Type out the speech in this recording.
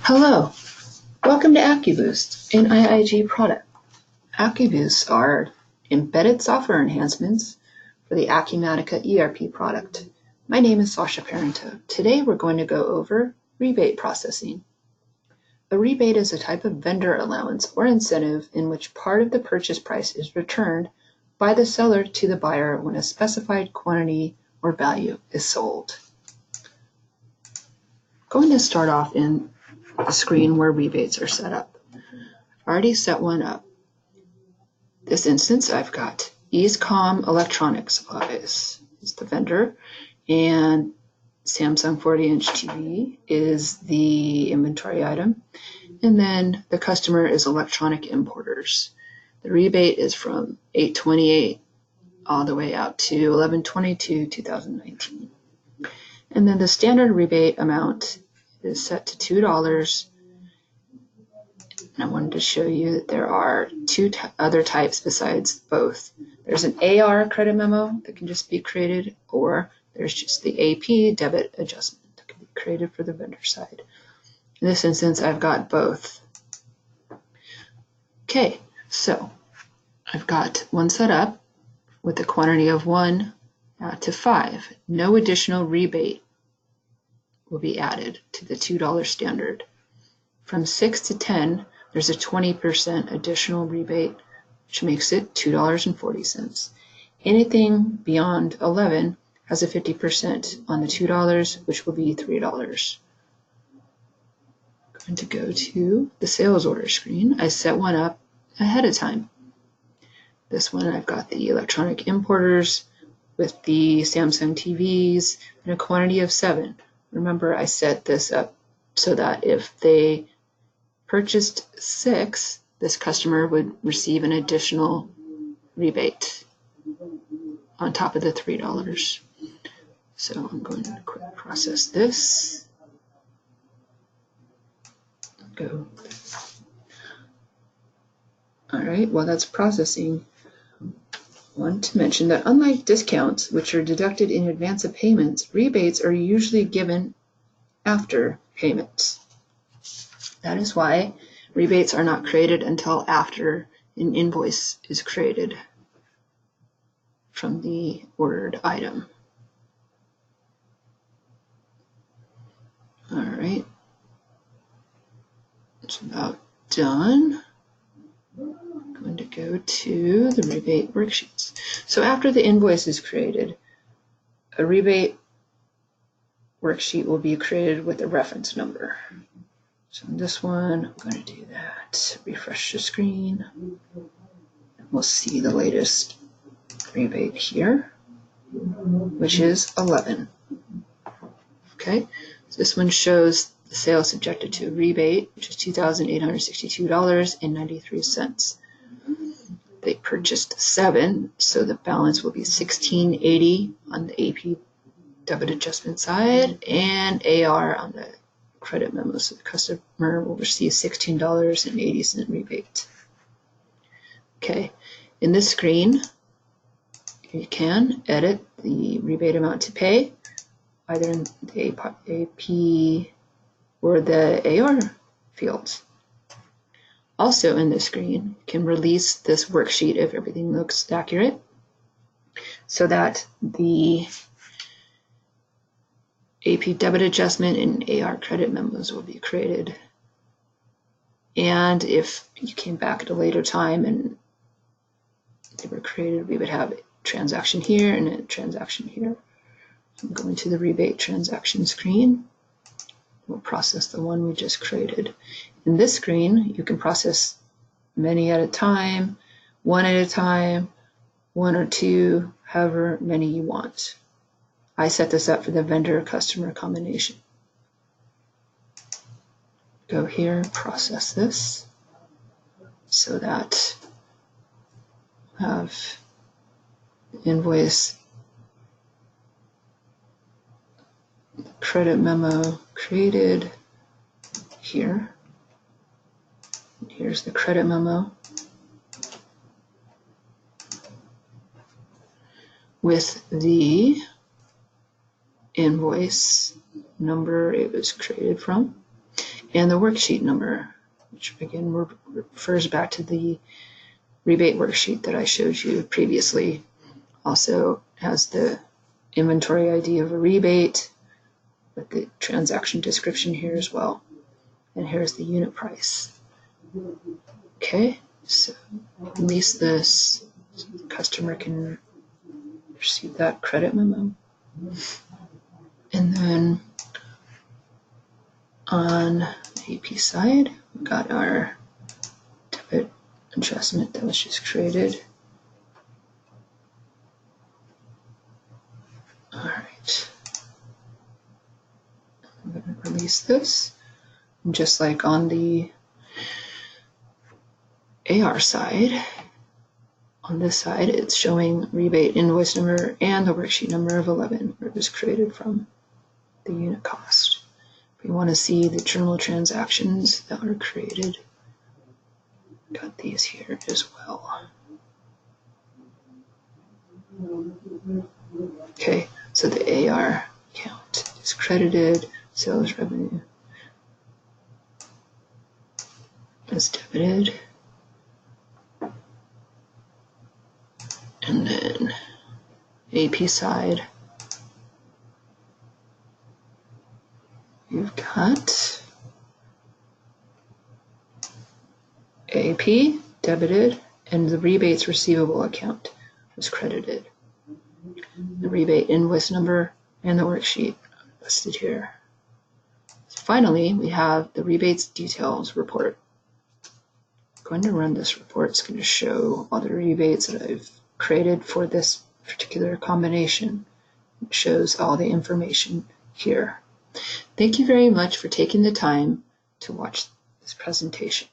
Hello, welcome to Acuboost, an IIG product. Acuboost are embedded software enhancements for the Acumatica ERP product. My name is Sasha Parento. Today we're going to go over rebate processing. A rebate is a type of vendor allowance or incentive in which part of the purchase price is returned by the seller to the buyer when a specified quantity or value is sold. I'm going to start off in the screen where rebates are set up. I've already set one up. This instance, I've got EaseComm Electronic Supplies is the vendor, and Samsung 40-inch TV is the inventory item, and then the customer is Electronic Importers. The rebate is from 8/28 all the way out to 11/22/2019. And then the standard rebate amount is set to $2. And I wanted to show you that there are two other types besides both. There's an AR credit memo that can just be created, or there's just the AP debit adjustment that can be created for the vendor side. In this instance, I've got both. Okay, so I've got one set up with a quantity of 1 to 5. No additional rebate will be added to the $2 standard. From 6 to 10, there's a 20% additional rebate, which makes it $2.40. Anything beyond 11 has a 50% on the $2, which will be $3. I'm going to go to the sales order screen. I set one up ahead of time. This one, I've got the Electronic Importers with the Samsung TVs and a quantity of 7. Remember, I set this up so that if they purchased 6, this customer would receive an additional rebate on top of the $3. So I'm going to quick process this. Go. All right, while that's processing, I want to mention that unlike discounts, which are deducted in advance of payments, rebates are usually given after payments. That is why rebates are not created until after an invoice is created from the ordered item. All right, it's about done. I'm going to go to the rebate worksheets. So after the invoice is created, a rebate worksheet will be created with a reference number. So in this one, I'm going to do that. Refresh the screen. We'll see the latest rebate here, which is 11. Okay, so this one shows the sale subjected to a rebate, which is $2,862.93. They purchased 7, so the balance will be $1,680 on the AP debit adjustment side and AR on the credit memo. So the customer will receive $16.80 rebate. Okay, in this screen, you can edit the rebate amount to pay, either in the AP or the AR fields. Also in this screen, you can release this worksheet if everything looks accurate, so that the AP debit adjustment and AR credit memos will be created. And if you came back at a later time and they were created, we would have a transaction here and a transaction here. I'm going to the rebate transaction screen. We'll process the one we just created. In this screen, you can process many at a time, one at a time, 1 or 2, however many you want. I set this up for the vendor-customer combination. Go here, process this, so that I have invoice, credit memo created here. Here's the credit memo with the invoice number it was created from, and the worksheet number, which again refers back to the rebate worksheet that I showed you previously. Also has the inventory ID of a rebate with the transaction description here as well. And here's the unit price. Okay, so release this so the customer can receive that credit memo. And then on the AP side, we've got our debit adjustment that was just created. All right, I'm going to release this. And just like on the AR side, on this side, it's showing rebate invoice number and the worksheet number of 11, where it was created from the unit cost. If we want to see the journal transactions that were created, got these here as well. Okay, so the AR account is credited, sales revenue is debited, and then AP side, you've got AP debited, and the rebates receivable account was credited. The rebate invoice number and the worksheet listed here. So finally, we have the rebates details report. I'm going to run this report. It's going to show all the rebates that I've created for this particular combination. It shows all the information here. Thank you very much for taking the time to watch this presentation.